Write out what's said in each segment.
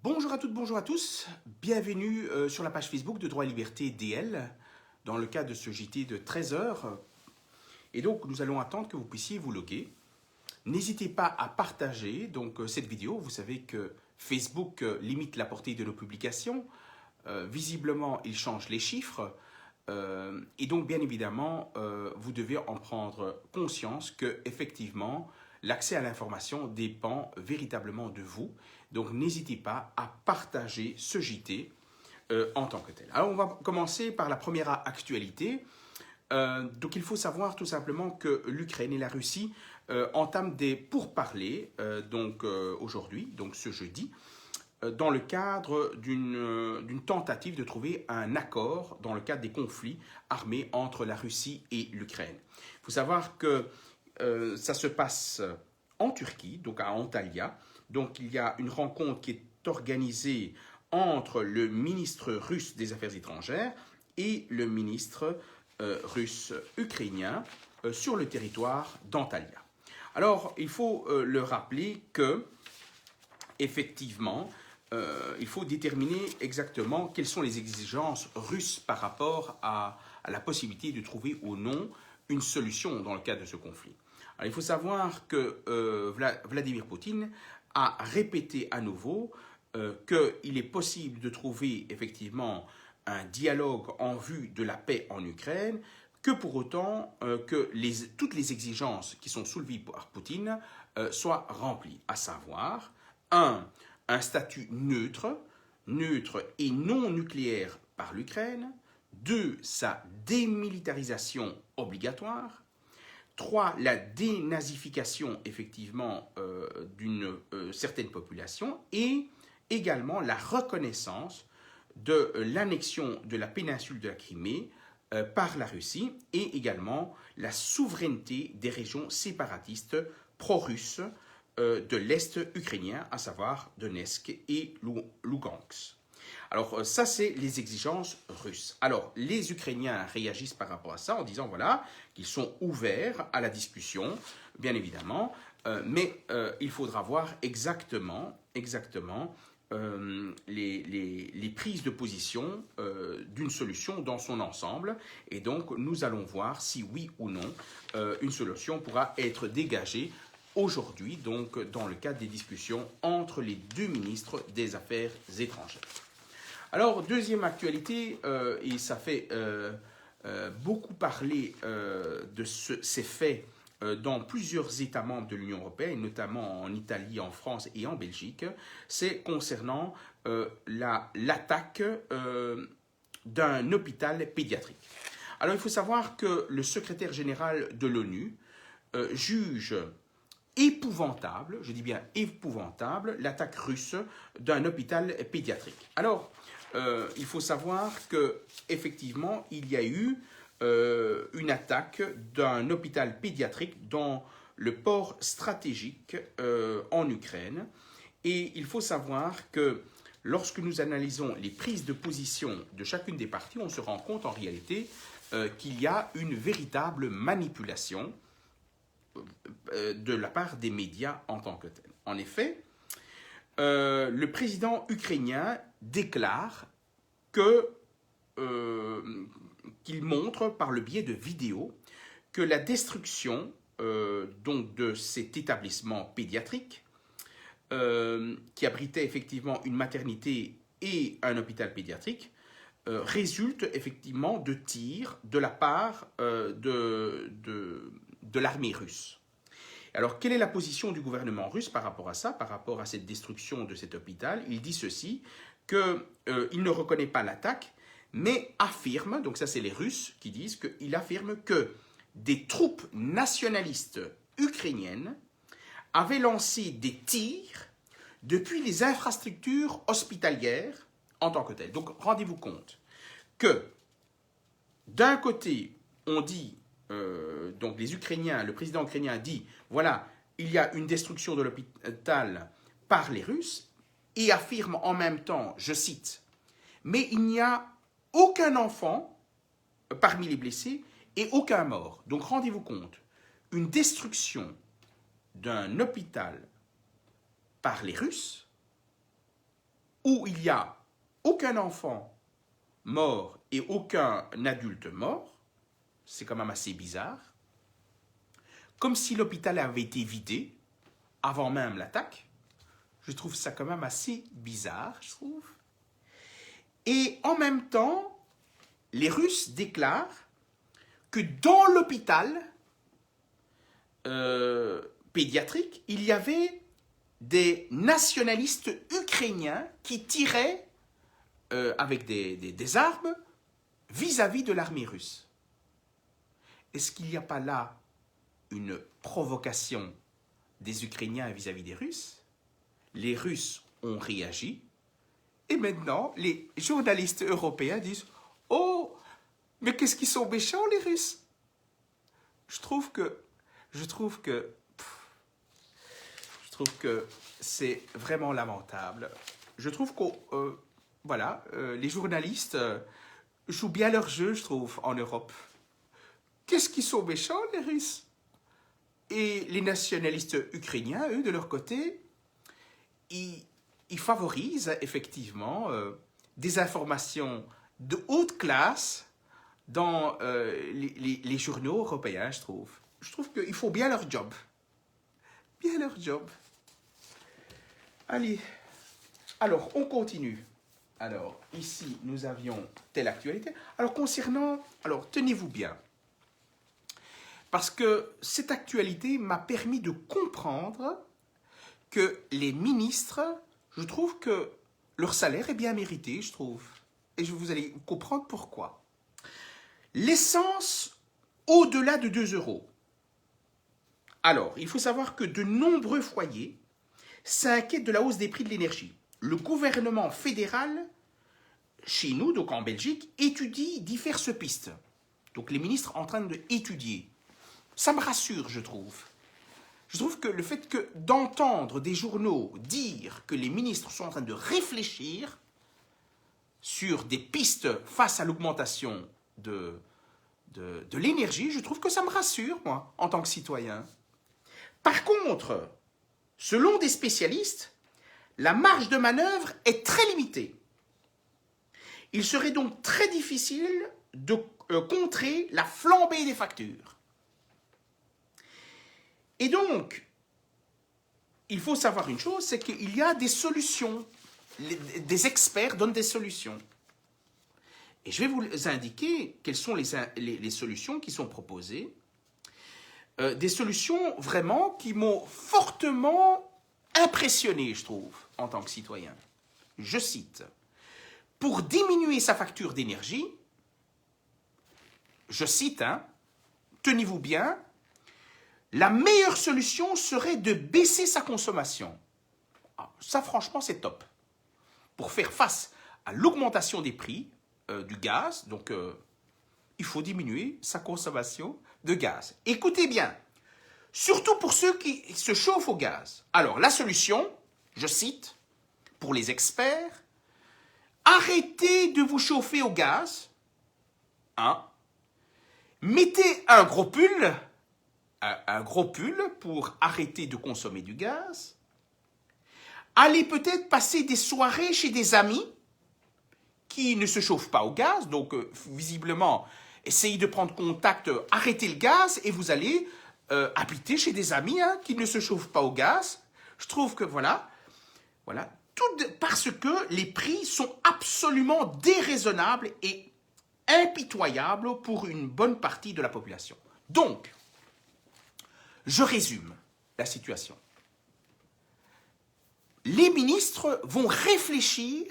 Bonjour à toutes, bonjour à tous. Bienvenue sur la page Facebook de Droit et Liberté DL dans le cadre de ce JT de 13 heures. Et donc, nous allons attendre que vous puissiez vous loguer. N'hésitez pas à partager cette vidéo. Vous savez que Facebook limite la portée de nos publications. Visiblement, il change les chiffres. Et donc, bien évidemment, vous devez en prendre conscience que, effectivement, l'accès à l'information dépend véritablement de vous. Donc, n'hésitez pas à partager ce JT en tant que tel. Alors, on va commencer par la première actualité. Donc, il faut savoir tout simplement que l'Ukraine et la Russie entament des pourparlers aujourd'hui, donc ce jeudi, dans le cadre d'une tentative de trouver un accord dans le cadre des conflits armés entre la Russie et l'Ukraine. Il faut savoir que ça se passe en Turquie, donc à Antalya. Donc il y a une rencontre qui est organisée entre le ministre russe des Affaires étrangères et le ministre russe ukrainien sur le territoire d'Antalya. Alors il faut le rappeler que, effectivement, il faut déterminer exactement quelles sont les exigences russes par rapport à la possibilité de trouver ou non une solution dans le cadre de ce conflit. Alors, il faut savoir que Vladimir Poutine a répété à nouveau qu'il est possible de trouver effectivement un dialogue en vue de la paix en Ukraine, que pour autant que toutes les exigences qui sont soulevées par Poutine soient remplies, à savoir un statut neutre et non nucléaire par l'Ukraine, 2, sa démilitarisation obligatoire, 3, la dénazification effectivement d'une certaine population et également la reconnaissance de l'annexion de la péninsule de la Crimée par la Russie et également la souveraineté des régions séparatistes pro-russes de l'Est ukrainien, à savoir Donetsk et Lugansk. Alors ça, c'est les exigences russes. Alors les Ukrainiens réagissent par rapport à ça en disant voilà qu'ils sont ouverts à la discussion, bien évidemment, mais il faudra voir exactement les prises de position d'une solution dans son ensemble. Et donc nous allons voir si oui ou non une solution pourra être dégagée aujourd'hui, donc dans le cadre des discussions entre les deux ministres des Affaires étrangères. Alors, deuxième actualité, et ça fait beaucoup parler de ces faits dans plusieurs États membres de l'Union européenne, notamment en Italie, en France et en Belgique, c'est concernant l'attaque d'un hôpital pédiatrique. Alors, il faut savoir que le secrétaire général de l'ONU juge épouvantable, je dis bien épouvantable, l'attaque russe d'un hôpital pédiatrique. Alors, il faut savoir qu'effectivement, il y a eu une attaque d'un hôpital pédiatrique dans le port stratégique en Ukraine. Et il faut savoir que lorsque nous analysons les prises de position de chacune des parties, on se rend compte en réalité qu'il y a une véritable manipulation de la part des médias en tant que tel. En effet, le président ukrainien déclare qu'il montre par le biais de vidéos que la destruction donc de cet établissement pédiatrique qui abritait effectivement une maternité et un hôpital pédiatrique résulte effectivement de tirs de la part de l'armée russe. Alors, quelle est la position du gouvernement russe par rapport à ça, par rapport à cette destruction de cet hôpital? Il dit ceci, qu'il ne reconnaît pas l'attaque, mais affirme, donc ça c'est les Russes qui disent, qu'il affirme que des troupes nationalistes ukrainiennes avaient lancé des tirs depuis les infrastructures hospitalières en tant que telles. Donc, rendez-vous compte que d'un côté, on dit donc les Ukrainiens, le président ukrainien dit, voilà, il y a une destruction de l'hôpital par les Russes, et affirme en même temps, je cite, mais il n'y a aucun enfant parmi les blessés et aucun mort. Donc rendez-vous compte, une destruction d'un hôpital par les Russes où il n'y a aucun enfant mort et aucun adulte mort. C'est quand même assez bizarre. Comme si l'hôpital avait été vidé avant même l'attaque. Je trouve ça quand même assez bizarre, je trouve. Et en même temps, les Russes déclarent que dans l'hôpital pédiatrique, il y avait des nationalistes ukrainiens qui tiraient avec des armes vis-à-vis de l'armée russe. Est-ce qu'il n'y a pas là une provocation des Ukrainiens vis-à-vis des Russes? Les Russes ont réagi et maintenant les journalistes européens disent « Oh, mais qu'est-ce qu'ils sont méchants les Russes ?» Je trouve que c'est vraiment lamentable. Je trouve que voilà, les journalistes jouent bien leur jeu, je trouve, en Europe. Qu'est-ce qu'ils sont méchants, les Russes? Et les nationalistes ukrainiens, eux, de leur côté, ils favorisent effectivement des informations de haute classe dans les journaux européens, je trouve. Je trouve qu'ils font bien leur job. Bien leur job. Allez, alors, on continue. Alors, ici, nous avions telle actualité. Alors, concernant... Alors, tenez-vous bien. Parce que cette actualité m'a permis de comprendre que les ministres, je trouve que leur salaire est bien mérité, je trouve. Et vous allez comprendre pourquoi. L'essence au-delà de 2 €. Alors, il faut savoir que de nombreux foyers s'inquiètent de la hausse des prix de l'énergie. Le gouvernement fédéral, chez nous, donc en Belgique, étudie diverses pistes. Donc les ministres en train d'étudier. Ça me rassure, je trouve. Je trouve que le fait d'entendre des journaux dire que les ministres sont en train de réfléchir sur des pistes face à l'augmentation de l'énergie, je trouve que ça me rassure, moi, en tant que citoyen. Par contre, selon des spécialistes, la marge de manœuvre est très limitée. Il serait donc très difficile de contrer la flambée des factures. Et donc, il faut savoir une chose, c'est qu'il y a des solutions. Des experts donnent des solutions. Et je vais vous indiquer quelles sont les solutions qui sont proposées. Des solutions vraiment qui m'ont fortement impressionné, je trouve, en tant que citoyen. Je cite, « Pour diminuer sa facture d'énergie, je cite, tenez-vous bien, la meilleure solution serait de baisser sa consommation. » Ça, franchement, c'est top. Pour faire face à l'augmentation des prix du gaz, donc il faut diminuer sa consommation de gaz. Écoutez bien, surtout pour ceux qui se chauffent au gaz. Alors, la solution, je cite, pour les experts, arrêtez de vous chauffer au gaz. Mettez un gros pull pour arrêter de consommer du gaz. Allez peut-être passer des soirées chez des amis qui ne se chauffent pas au gaz. Donc, visiblement, essayez de prendre contact, arrêtez le gaz et vous allez habiter chez des amis qui ne se chauffent pas au gaz. Je trouve que voilà, parce que les prix sont absolument déraisonnables et impitoyables pour une bonne partie de la population. Donc, je résume la situation. Les ministres vont réfléchir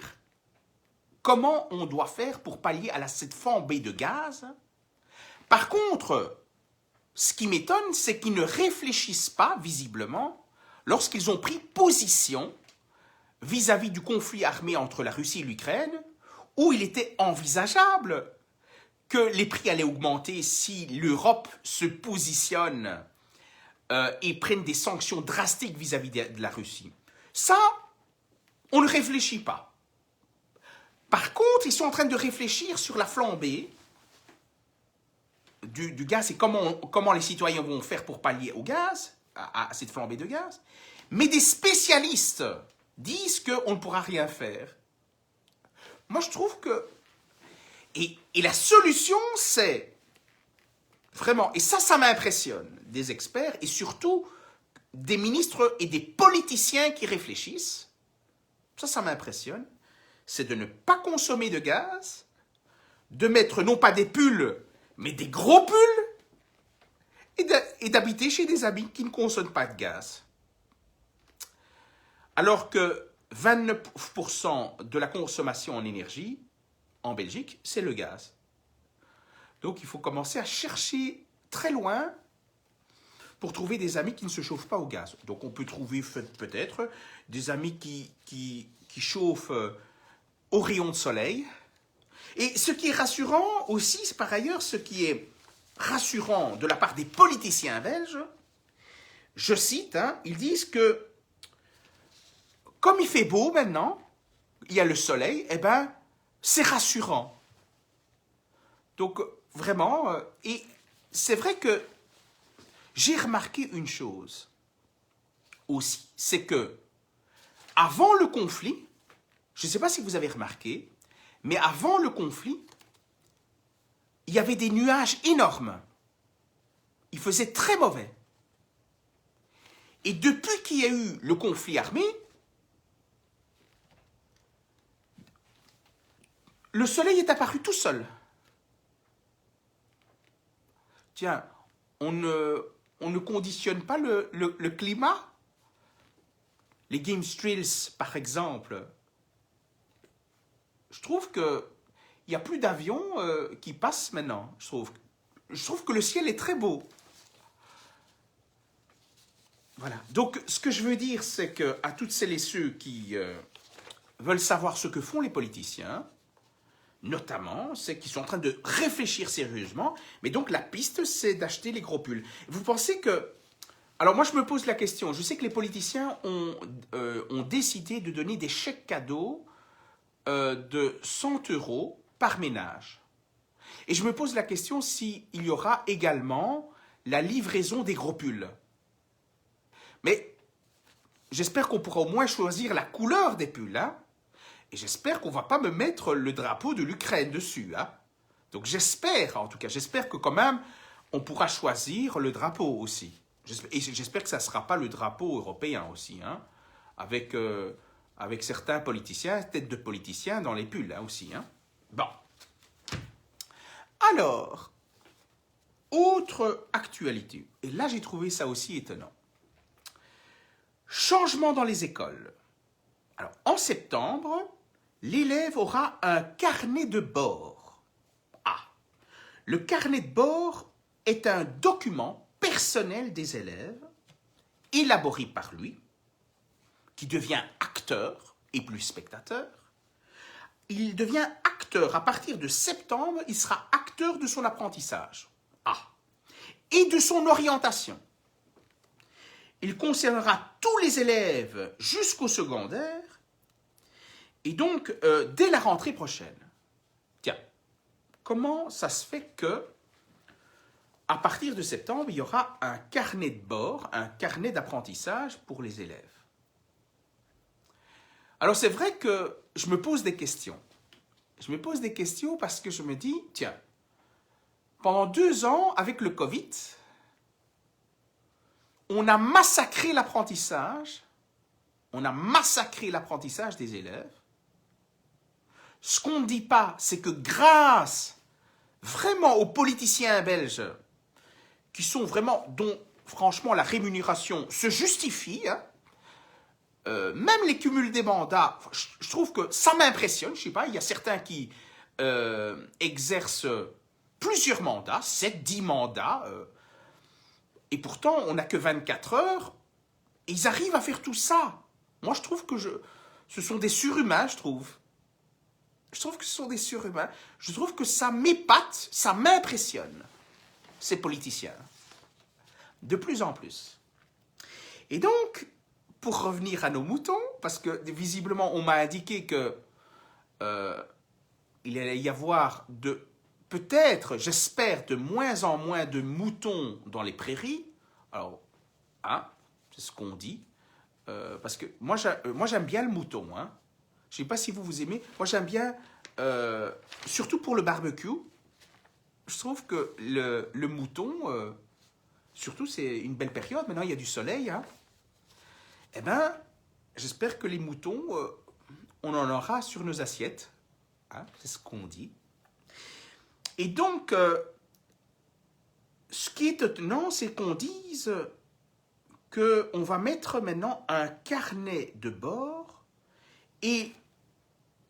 comment on doit faire pour pallier à cette flambée de gaz. Par contre, ce qui m'étonne, c'est qu'ils ne réfléchissent pas, visiblement, lorsqu'ils ont pris position vis-à-vis du conflit armé entre la Russie et l'Ukraine, où il était envisageable que les prix allaient augmenter si l'Europe se positionne et prenne des sanctions drastiques vis-à-vis de la Russie. Ça, on ne réfléchit pas. Par contre, ils sont en train de réfléchir sur la flambée du gaz et comment les citoyens vont faire pour pallier au gaz, à cette flambée de gaz. Mais des spécialistes disent qu'on ne pourra rien faire. Moi, je trouve que... Et la solution, c'est vraiment... Et ça m'impressionne, des experts et surtout des ministres et des politiciens qui réfléchissent. Ça m'impressionne. C'est de ne pas consommer de gaz, de mettre non pas des pulls, mais des gros pulls, et d'habiter chez des amis qui ne consomment pas de gaz. Alors que 29% de la consommation en énergie, en Belgique, c'est le gaz. Donc il faut commencer à chercher très loin pour trouver des amis qui ne se chauffent pas au gaz. Donc on peut trouver peut-être des amis qui chauffent au rayon de soleil. Et ce qui est rassurant aussi, c'est par ailleurs ce qui est rassurant de la part des politiciens belges, je cite, ils disent que comme il fait beau maintenant, il y a le soleil, eh ben, c'est rassurant. Donc, vraiment, et c'est vrai que j'ai remarqué une chose aussi, c'est que avant le conflit, je ne sais pas si vous avez remarqué, mais avant le conflit, il y avait des nuages énormes. Il faisait très mauvais. Et depuis qu'il y a eu le conflit armé, le soleil est apparu tout seul. Tiens, on ne conditionne pas le climat. Les Game Thrills, par exemple, je trouve qu'il n'y a plus d'avions qui passent maintenant. Je trouve que le ciel est très beau. Voilà. Donc, ce que je veux dire, c'est qu'à toutes celles et ceux qui veulent savoir ce que font les politiciens, notamment, c'est qu'ils sont en train de réfléchir sérieusement, mais donc la piste, c'est d'acheter les gros pulls. Vous pensez que... Alors moi, je me pose la question, je sais que les politiciens ont décidé de donner des chèques cadeaux de 100 € par ménage. Et je me pose la question s'il y aura également la livraison des gros pulls. Mais j'espère qu'on pourra au moins choisir la couleur des pulls, hein. Et j'espère qu'on ne va pas me mettre le drapeau de l'Ukraine dessus, hein. Donc j'espère, en tout cas, j'espère que quand même, on pourra choisir le drapeau aussi. Et j'espère que ça ne sera pas le drapeau européen aussi, hein, avec certains politiciens, têtes de politiciens dans les pulls, hein, aussi, hein. Bon. Alors, autre actualité, et là j'ai trouvé ça aussi étonnant. Changement dans les écoles. Alors, en septembre, l'élève aura un carnet de bord. Ah, le carnet de bord est un document personnel des élèves, élaboré par lui, qui devient acteur et plus spectateur. Il devient acteur. À partir de septembre, il sera acteur de son apprentissage. Ah, et de son orientation. Il concernera tous les élèves jusqu'au secondaire et donc dès la rentrée prochaine. Tiens, comment ça se fait que à partir de septembre, il y aura un carnet de bord, un carnet d'apprentissage pour les élèves? Alors c'est vrai que je me pose des questions. Je me pose des questions parce que je me dis, tiens, pendant 2 ans, avec le Covid, on a massacré l'apprentissage. On a massacré l'apprentissage des élèves. Ce qu'on ne dit pas, c'est que grâce vraiment aux politiciens belges, qui sont vraiment, dont franchement la rémunération se justifie, hein, même les cumuls des mandats, je trouve que ça m'impressionne. Je ne sais pas, il y a certains qui exercent plusieurs mandats, 7, 10 mandats, et pourtant, on n'a que 24 heures, et ils arrivent à faire tout ça. Moi, je trouve que ce sont des surhumains, je trouve. Je trouve que ce sont des surhumains. Je trouve que ça m'épate, ça m'impressionne, ces politiciens. De plus en plus. Et donc, pour revenir à nos moutons, parce que visiblement, on m'a indiqué que il allait y avoir peut-être, j'espère, de moins en moins de moutons dans les prairies. Alors, hein, c'est ce qu'on dit. parce que moi j'aime bien le mouton. Hein. Je ne sais pas si vous aimez. Moi, j'aime bien, surtout pour le barbecue, je trouve que le mouton, surtout, c'est une belle période. Maintenant, il y a du soleil. Hein. Eh bien, j'espère que les moutons, on en aura sur nos assiettes. Hein, c'est ce qu'on dit. Et donc, ce qui est étonnant, c'est qu'on dise qu'on va mettre maintenant un carnet de bord et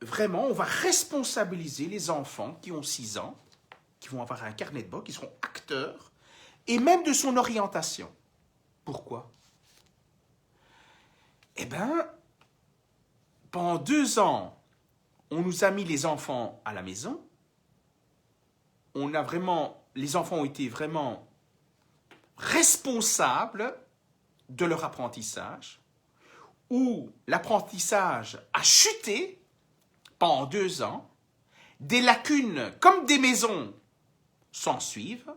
vraiment, on va responsabiliser les enfants qui ont 6 ans, qui vont avoir un carnet de bord, qui seront acteurs, et même de son orientation. Pourquoi? Eh bien, pendant 2 ans, on nous a mis les enfants à la maison. Les enfants ont été vraiment responsables de leur apprentissage, où l'apprentissage a chuté pendant 2 ans, des lacunes comme des maisons s'en suivent,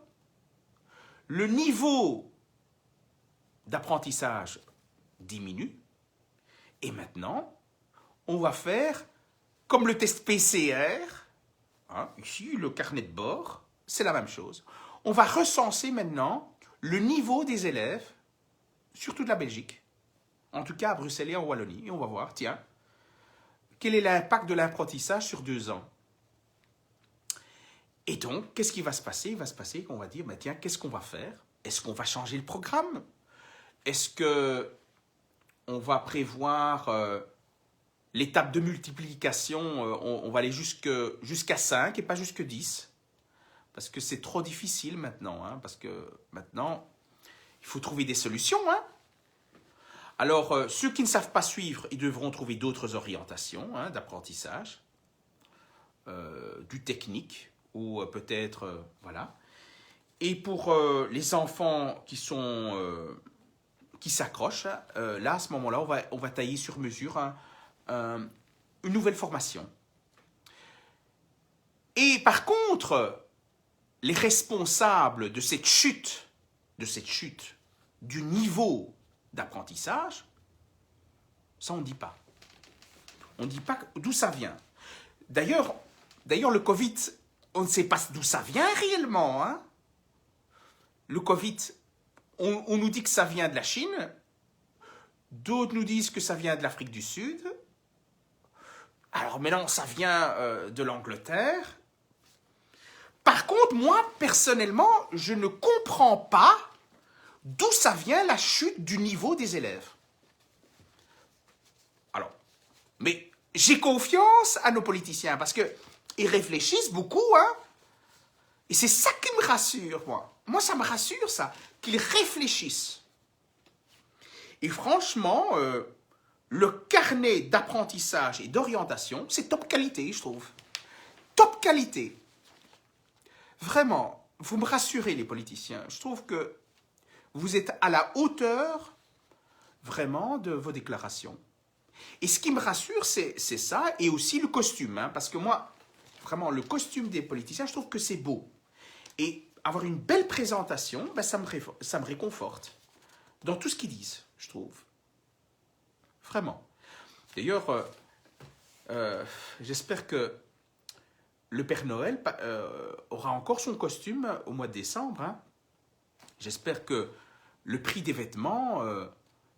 le niveau d'apprentissage diminue, et maintenant, on va faire comme le test PCR, hein, ici le carnet de bord, c'est la même chose. On va recenser maintenant le niveau des élèves, surtout de la Belgique, en tout cas à Bruxelles et en Wallonie, et on va voir, tiens, quel est l'impact de l'apprentissage sur 2 ans. Et donc, qu'est-ce qui va se passer? Il va se passer qu'on va dire, mais tiens, qu'est-ce qu'on va faire? Est-ce qu'on va changer le programme? Est-ce qu'on va prévoir l'étape de multiplication, on va aller jusqu'à 5 et pas jusqu'à 10? Parce que c'est trop difficile maintenant, hein, parce que maintenant, il faut trouver des solutions. Hein. Alors, ceux qui ne savent pas suivre, ils devront trouver d'autres orientations hein, d'apprentissage, du technique, ou peut-être, voilà. Et pour les enfants qui s'accrochent, là, à ce moment-là, on va tailler sur mesure une nouvelle formation. Et par contre, les responsables de cette chute du niveau d'apprentissage, ça on ne dit pas. On ne dit pas d'où ça vient. D'ailleurs, le Covid, on ne sait pas d'où ça vient réellement. Hein. Le Covid, on nous dit que ça vient de la Chine, d'autres nous disent que ça vient de l'Afrique du Sud. Alors maintenant, ça vient de l'Angleterre. Par contre, moi, personnellement, je ne comprends pas d'où ça vient la chute du niveau des élèves. Alors, mais j'ai confiance à nos politiciens parce qu'ils réfléchissent beaucoup, hein. Et c'est ça qui me rassure, moi. Moi, ça me rassure, ça, qu'ils réfléchissent. Et franchement, le carnet d'apprentissage et d'orientation, c'est top qualité, je trouve. Top qualité. Vraiment, vous me rassurez, les politiciens. Je trouve que vous êtes à la hauteur, vraiment, de vos déclarations. Et ce qui me rassure, c'est ça, et aussi le costume. Hein, parce que moi, vraiment, le costume des politiciens, je trouve que c'est beau. Et avoir une belle présentation, ben, ça me réconforte. Dans tout ce qu'ils disent, je trouve. Vraiment. D'ailleurs, j'espère que le Père Noël aura encore son costume au mois de décembre. Hein. J'espère que le prix des vêtements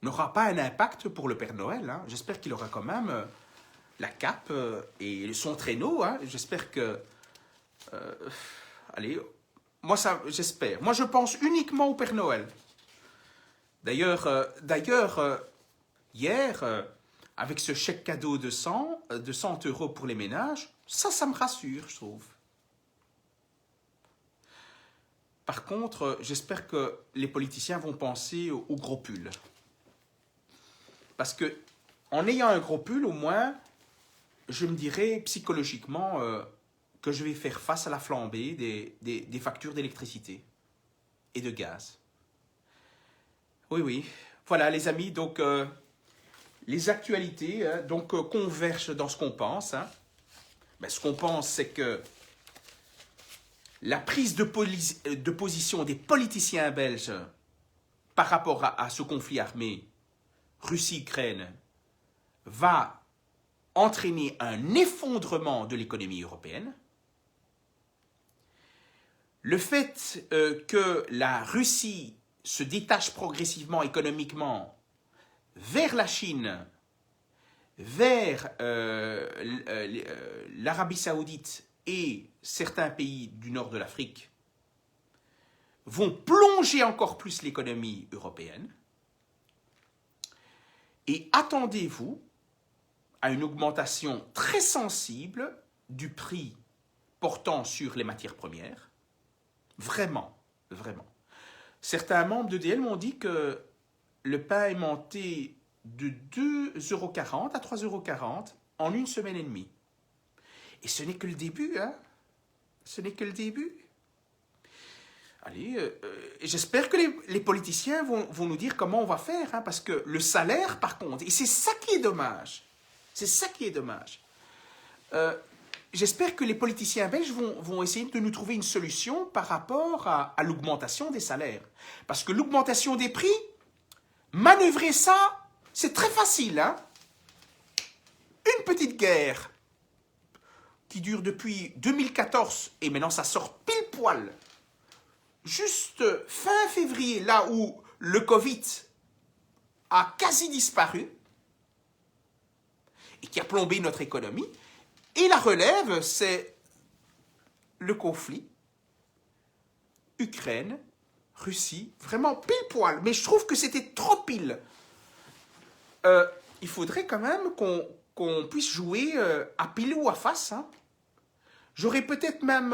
n'aura pas un impact pour le Père Noël. Hein. J'espère qu'il aura quand même la cape et son traîneau. Hein. J'espère que... allez, moi, j'espère. Moi, je pense uniquement au Père Noël. D'ailleurs, hier, avec ce chèque cadeau de 100 € pour les ménages, ça me rassure, je trouve. Par contre, j'espère que les politiciens vont penser au gros pull. Parce que, en ayant un gros pull, au moins, je me dirais psychologiquement que je vais faire face à la flambée des factures d'électricité et de gaz. Oui, oui. Voilà, les amis, donc les actualités convergent dans ce qu'on pense. Hein. Ben, ce qu'on pense, c'est que la prise de position des politiciens belges par rapport à ce conflit armé Russie-Ukraine va entraîner un effondrement de l'économie européenne. Le fait que la Russie se détache progressivement économiquement vers la Chine, vers l'Arabie Saoudite et certains pays du nord de l'Afrique vont plonger encore plus l'économie européenne. Et attendez-vous à une augmentation très sensible du prix portant sur les matières premières. Vraiment, vraiment. Certains membres d'EDL m'ont dit que le pain est monté de 2,40 € à 3,40 € en une semaine et demie. Et ce n'est que le début, hein. Ce n'est que le début. Allez, j'espère que les politiciens vont nous dire comment on va faire, hein, parce que le salaire, par contre, et c'est ça qui est dommage, c'est ça qui est dommage. J'espère que les politiciens belges vont essayer de nous trouver une solution par rapport à l'augmentation des salaires. Parce que l'augmentation des prix, manœuvrer ça, c'est très facile, hein. Une petite guerre qui dure depuis 2014, et maintenant ça sort pile poil, juste fin février, là où le Covid a quasi disparu, et qui a plombé notre économie, et la relève, c'est le conflit, Ukraine, Russie, vraiment pile poil, mais je trouve que c'était trop pile. Il faudrait quand même qu'on puisse jouer à pile ou à face, hein. J'aurais peut-être même...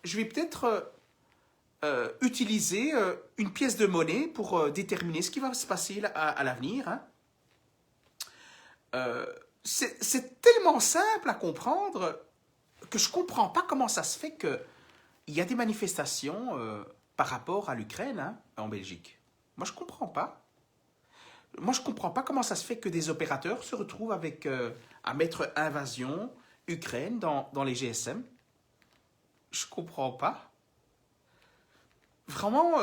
je vais peut-être utiliser une pièce de monnaie pour déterminer ce qui va se passer à l'avenir. Hein. C'est tellement simple à comprendre que je ne comprends pas comment ça se fait qu'il y a des manifestations par rapport à l'Ukraine, hein, en Belgique. Moi, je ne comprends pas. Moi, je ne comprends pas comment ça se fait que des opérateurs se retrouvent avec, à mettre invasion Ukraine dans les GSM. Je ne comprends pas. Vraiment,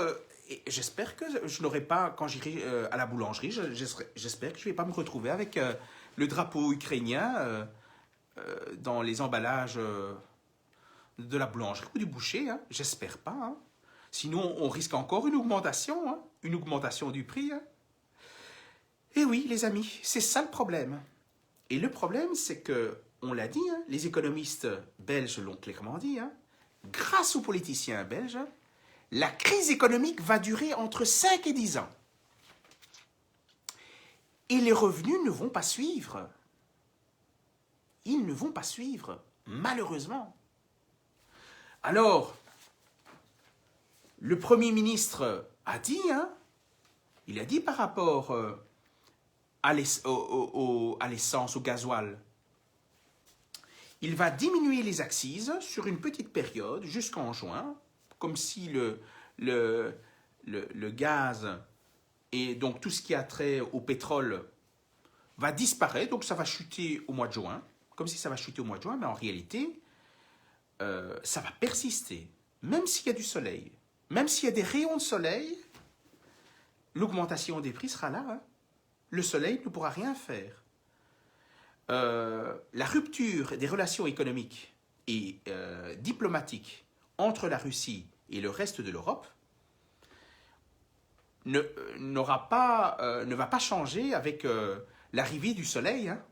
j'espère que je n'aurai pas, quand j'irai à la boulangerie, j'espère que je ne vais pas me retrouver avec le drapeau ukrainien dans les emballages de la boulangerie ou du boucher. Hein. J'espère pas. Hein. Sinon, on risque encore une augmentation du prix. Hein. Et oui, les amis, c'est ça le problème. Et le problème, c'est que, on l'a dit, hein, les économistes belges l'ont clairement dit, hein, grâce aux politiciens belges, la crise économique va durer entre 5 et 10 ans. Et les revenus ne vont pas suivre. Ils ne vont pas suivre, malheureusement. Alors, le Premier ministre a dit, hein, il a dit par rapport à l'essence, au gasoil, il va diminuer les accises sur une petite période, jusqu'en juin, comme si le gaz et donc tout ce qui a trait au pétrole va disparaître, donc ça va chuter au mois de juin, comme si ça va chuter au mois de juin, mais en réalité, ça va persister, même s'il y a du soleil, même s'il y a des rayons de soleil, l'augmentation des prix sera là, hein. Le soleil ne pourra rien faire. La rupture des relations économiques et diplomatiques entre la Russie et le reste de l'Europe ne va pas changer avec l'arrivée du soleil. Hein.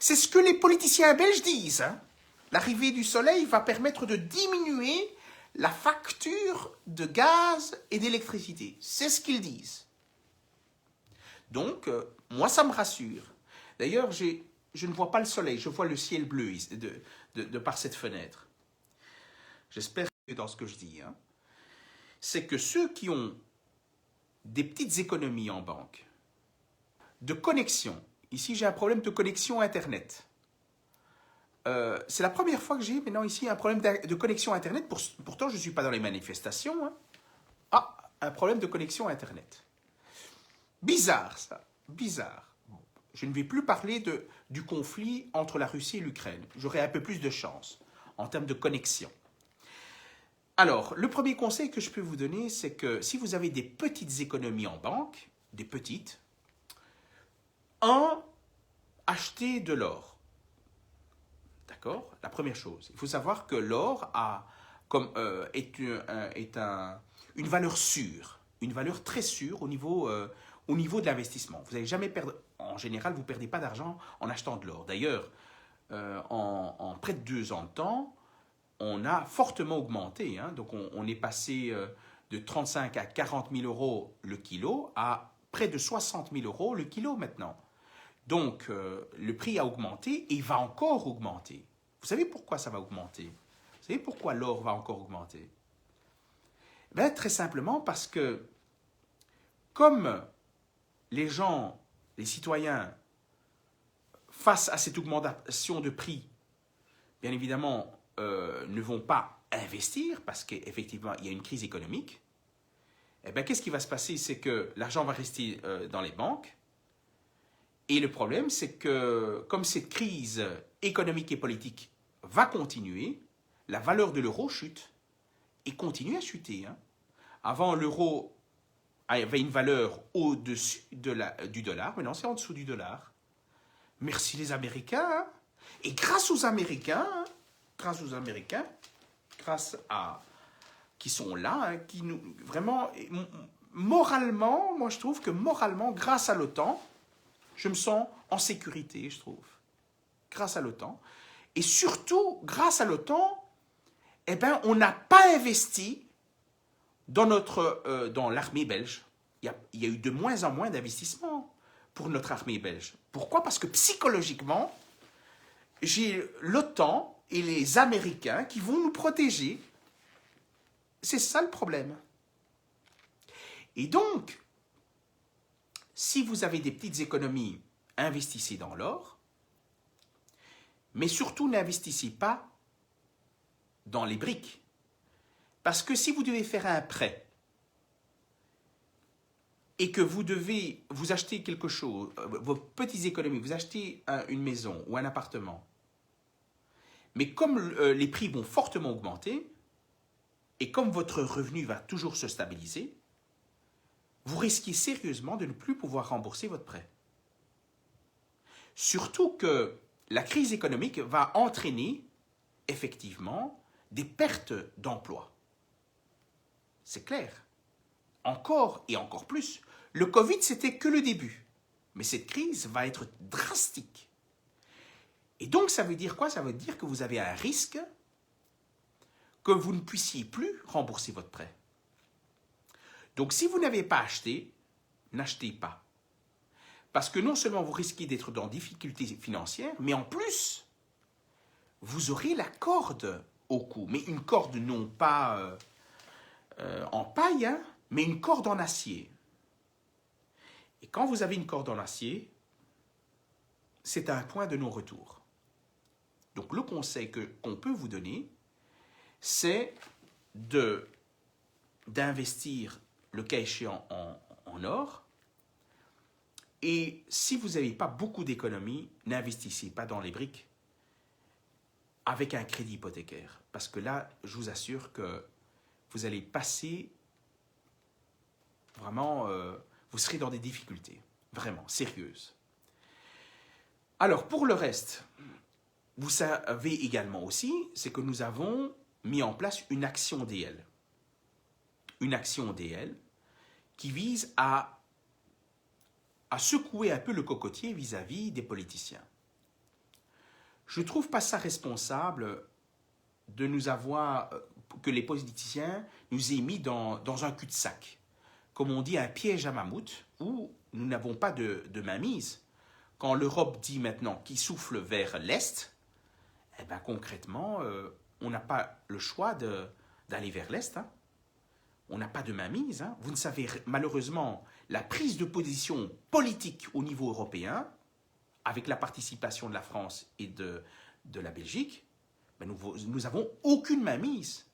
C'est ce que les politiciens belges disent. Hein. L'arrivée du soleil va permettre de diminuer la facture de gaz et d'électricité. C'est ce qu'ils disent. Donc, moi, ça me rassure. D'ailleurs, je ne vois pas le soleil, je vois le ciel bleu de par cette fenêtre. J'espère que dans ce que je dis, hein, c'est que ceux qui ont des petites économies en banque, de connexion, ici j'ai un problème de connexion Internet. C'est la première fois que j'ai maintenant ici un problème de connexion Internet, pourtant je ne suis pas dans les manifestations. Hein. Ah, un problème de connexion Internet. Bizarre ça, bizarre. Je ne vais plus parler du conflit entre la Russie et l'Ukraine. J'aurai un peu plus de chance en termes de connexion. Alors, le premier conseil que je peux vous donner, c'est que si vous avez des petites économies en banque, des petites, Un, acheter de l'or. D'accord? La première chose. Il faut savoir que l'or est une valeur sûre, une valeur très sûre au niveau de l'investissement. Vous n'allez jamais perdre, en général, vous ne perdez pas d'argent en achetant de l'or. D'ailleurs, en près de 2 ans de temps, on a fortement augmenté. Hein. Donc on est passé de 35 à 40 000 euros le kilo à près de 60 000 euros le kilo maintenant. Donc le prix a augmenté et va encore augmenter. Vous savez pourquoi ça va augmenter? Vous savez pourquoi l'or va encore augmenter? Ben, très simplement parce que comme les gens, les citoyens, face à cette augmentation de prix, bien évidemment, ne vont pas investir parce qu'effectivement, il y a une crise économique, eh bien, qu'est-ce qui va se passer? C'est que l'argent va rester dans les banques. Et le problème, c'est que comme cette crise économique et politique va continuer, la valeur de l'euro chute et continue à chuter. Hein. Avant, l'euro avait une valeur au-dessus du dollar, maintenant c'est en dessous du dollar. Merci les Américains. Hein. Et grâce aux Américains, grâce à qui sont là, hein, qui nous vraiment moralement, moi je trouve que moralement, grâce à l'OTAN, je me sens en sécurité, je trouve, grâce à l'OTAN. Et surtout, grâce à l'OTAN, eh ben, on n'a pas investi dans l'armée belge. Il y a eu de moins en moins d'investissements pour notre armée belge. Pourquoi? Parce que psychologiquement, j'ai l'OTAN et les Américains qui vont nous protéger. C'est ça le problème. Et donc, si vous avez des petites économies, investissez dans l'or, mais surtout n'investissez pas dans les briques. Parce que si vous devez faire un prêt et que vous devez vous acheter quelque chose, vos petites économies, vous achetez une maison ou un appartement, mais comme les prix vont fortement augmenter et comme votre revenu va toujours se stabiliser, vous risquez sérieusement de ne plus pouvoir rembourser votre prêt. Surtout que la crise économique va entraîner effectivement des pertes d'emplois. C'est clair. Encore et encore plus. Le Covid, c'était que le début. Mais cette crise va être drastique. Et donc, ça veut dire quoi? Ça veut dire que vous avez un risque que vous ne puissiez plus rembourser votre prêt. Donc, si vous n'avez pas acheté, n'achetez pas. Parce que non seulement vous risquez d'être dans difficultés financières, mais en plus, vous aurez la corde au cou. Mais une corde non pas en paille, hein, mais une corde en acier. Et quand vous avez une corde en acier, c'est un point de non-retour. Donc le conseil qu'on peut vous donner, c'est d'investir le cas échéant en or. Et si vous n'avez pas beaucoup d'économies, n'investissez pas dans les briques avec un crédit hypothécaire. Parce que là, je vous assure que vous allez passer vraiment, vous serez dans des difficultés, vraiment, sérieuses. Alors, pour le reste, vous savez également aussi, c'est que nous avons mis en place une action DL. Une action DL qui vise à secouer un peu le cocotier vis-à-vis des politiciens. Je ne trouve pas ça responsable de nous avoir, que les politiciens nous aient mis dans un cul-de-sac. Comme on dit, un piège à mammouth, où nous n'avons pas de mainmise. Quand l'Europe dit maintenant qu'il souffle vers l'Est, eh bien concrètement, on n'a pas le choix d'aller vers l'Est. Hein. On n'a pas de mainmise. Hein. Vous ne savez malheureusement la prise de position politique au niveau européen, avec la participation de la France et de la Belgique, ben nous n'avons aucune mainmise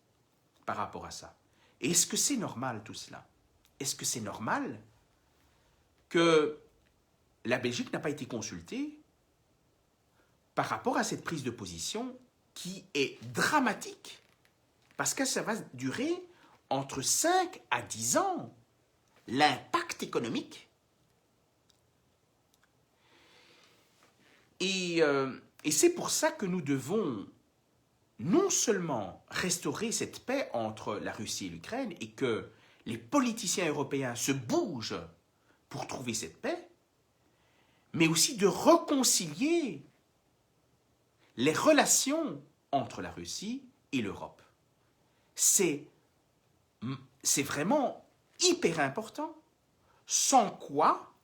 par rapport à ça. Et est-ce que c'est normal tout cela? Est-ce que c'est normal que la Belgique n'a pas été consultée par rapport à cette prise de position qui est dramatique? Parce que ça va durer entre 5 à 10 ans. L'impact économique. Et c'est pour ça que nous devons non seulement restaurer cette paix entre la Russie et l'Ukraine et que les politiciens européens se bougent pour trouver cette paix, mais aussi de réconcilier les relations entre la Russie et l'Europe. C'est vraiment hyper important, sans quoi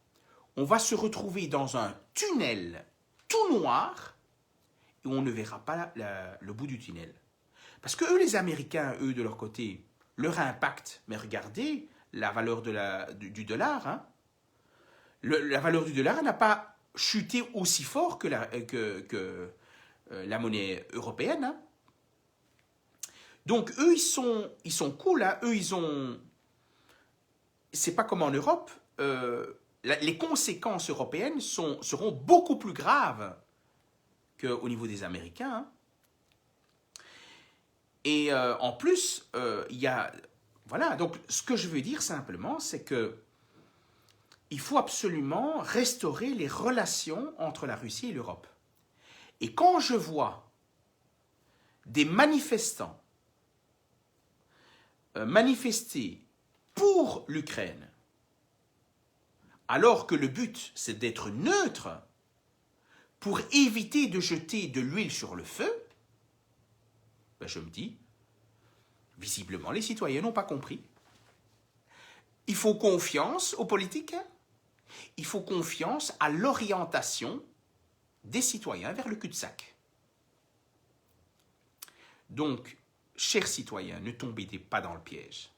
on va se retrouver dans un tunnel tout noir et on ne verra pas le bout du tunnel. Parce que eux, les Américains, eux, de leur côté, leur impact, mais regardez la valeur du dollar, hein, la valeur du dollar n'a pas chuté aussi fort que la monnaie européenne. Hein. Donc eux, ils sont cool. Hein. Eux, ils ont... C'est pas comme en Europe. Les conséquences européennes seront beaucoup plus graves qu'au niveau des Américains. Hein. Et en plus, il y a... Voilà, donc ce que je veux dire simplement, c'est que il faut absolument restaurer les relations entre la Russie et l'Europe. Et quand je vois des manifestants manifester pour l'Ukraine, alors que le but, c'est d'être neutre pour éviter de jeter de l'huile sur le feu, ben je me dis, visiblement, les citoyens n'ont pas compris. Il faut confiance aux politiques, il faut confiance à l'orientation des citoyens vers le cul-de-sac. Donc, chers citoyens, ne tombez pas dans le piège.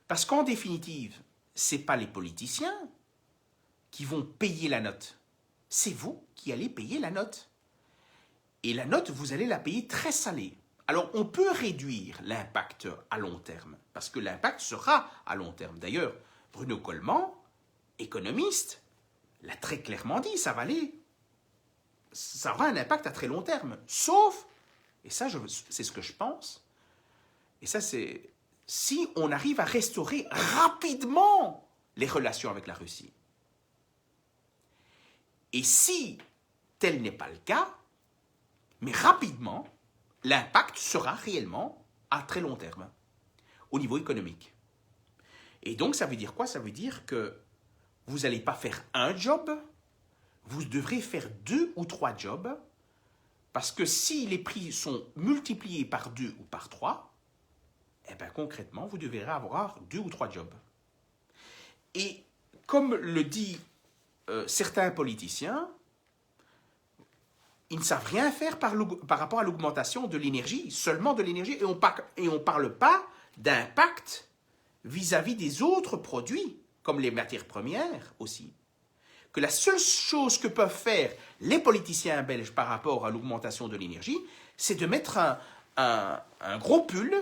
Parce qu'en définitive, ce n'est pas les politiciens qui vont payer la note. C'est vous qui allez payer la note. Et la note, vous allez la payer très salée. Alors, on peut réduire l'impact à long terme, parce que l'impact sera à long terme. D'ailleurs, Bruno Coleman, économiste, l'a très clairement dit, ça aura un impact à très long terme. Sauf, et ça, c'est ce que je pense, et ça, c'est si on arrive à restaurer rapidement les relations avec la Russie. Et si tel n'est pas le cas, mais rapidement, l'impact sera réellement à très long terme, au niveau économique. Et donc, ça veut dire quoi? Ça veut dire que vous n'allez pas faire un job, vous devrez faire 2 ou 3 jobs, parce que si les prix sont multipliés par 2 ou par 3, eh bien concrètement, vous devrez avoir 2 ou 3 jobs. Et comme le dit certains politiciens, ils ne savent rien faire par rapport à l'augmentation de l'énergie, seulement de l'énergie, et on ne parle pas d'impact vis-à-vis des autres produits, comme les matières premières aussi. Que la seule chose que peuvent faire les politiciens belges par rapport à l'augmentation de l'énergie, c'est de mettre un gros pull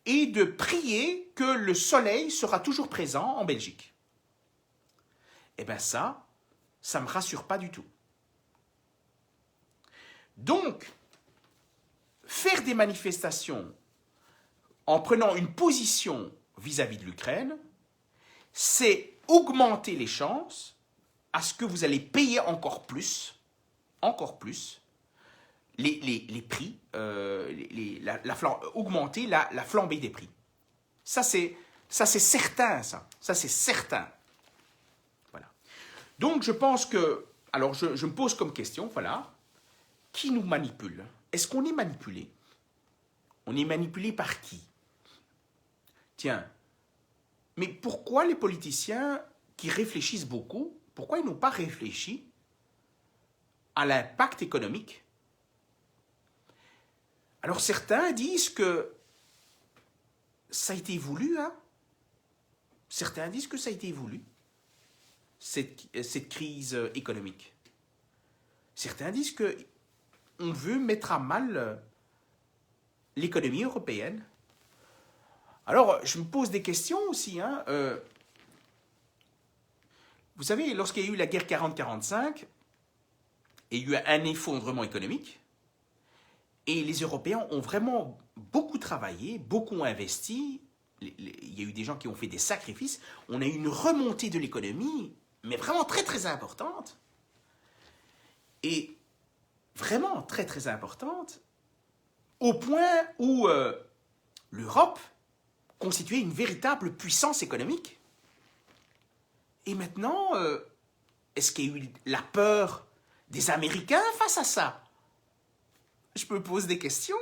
et de prier que le soleil sera toujours présent en Belgique. Eh bien ça ne me rassure pas du tout. Donc, faire des manifestations en prenant une position vis-à-vis de l'Ukraine, c'est augmenter les chances à ce que vous allez payer encore plus les prix, augmenter la flambée des prix. Ça c'est certain, ça c'est certain. Voilà. Donc je pense que, alors je me pose comme question, voilà, qui nous manipule? Est-ce qu'on est manipulé? On est manipulé par qui? Tiens, mais pourquoi les politiciens qui réfléchissent beaucoup, pourquoi ils n'ont pas réfléchi à l'impact économique? Alors certains disent que ça a été voulu, hein? Certains disent que ça a été voulu, cette crise économique. Certains disent que on veut mettre à mal l'économie européenne. Alors, je me pose des questions aussi. Hein. Vous savez, lorsqu'il y a eu la guerre 40-45, il y a eu un effondrement économique, et les Européens ont vraiment beaucoup travaillé, beaucoup investi. Il y a eu des gens qui ont fait des sacrifices. On a eu une remontée de l'économie, mais vraiment très très importante. est vraiment très très importante, au point où l'Europe constituait une véritable puissance économique. Et maintenant, est-ce qu'il y a eu la peur des Américains face à ça? Je me pose des questions.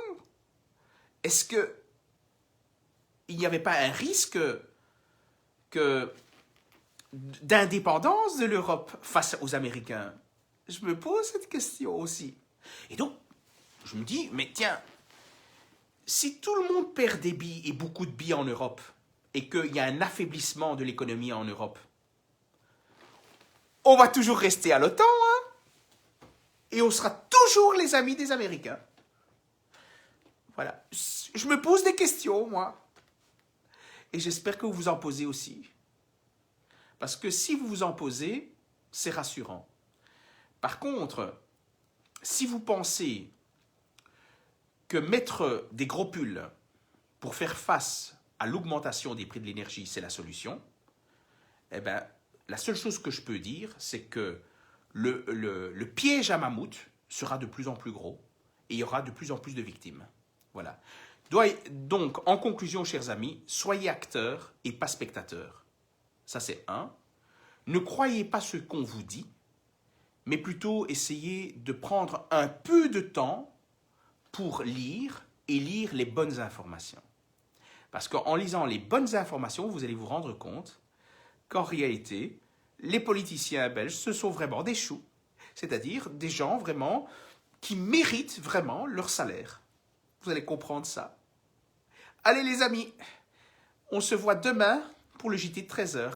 Est-ce que il n'y avait pas un risque d'indépendance de l'Europe face aux Américains? Je me pose cette question aussi. Et donc, je me dis, mais tiens, si tout le monde perd des billes et beaucoup de billes en Europe, et qu'il y a un affaiblissement de l'économie en Europe, on va toujours rester à l'OTAN, hein? Et on sera toujours les amis des Américains. Voilà. Je me pose des questions, moi. Et j'espère que vous vous en posez aussi. Parce que si vous vous en posez, c'est rassurant. Par contre, si vous pensez que mettre des gros pulls pour faire face à l'augmentation des prix de l'énergie, c'est la solution, eh bien, la seule chose que je peux dire, c'est que le piège à mammouth sera de plus en plus gros et il y aura de plus en plus de victimes. Voilà. Donc, en conclusion, chers amis, soyez acteurs et pas spectateurs. Ça, c'est un. Ne croyez pas ce qu'on vous dit, mais plutôt essayez de prendre un peu de temps pour lire et lire les bonnes informations. Parce qu'en lisant les bonnes informations, vous allez vous rendre compte qu'en réalité, les politiciens belges, ce sont vraiment des choux. C'est-à-dire des gens vraiment qui méritent vraiment leur salaire. Vous allez comprendre ça. Allez les amis, on se voit demain pour le JT de 13h.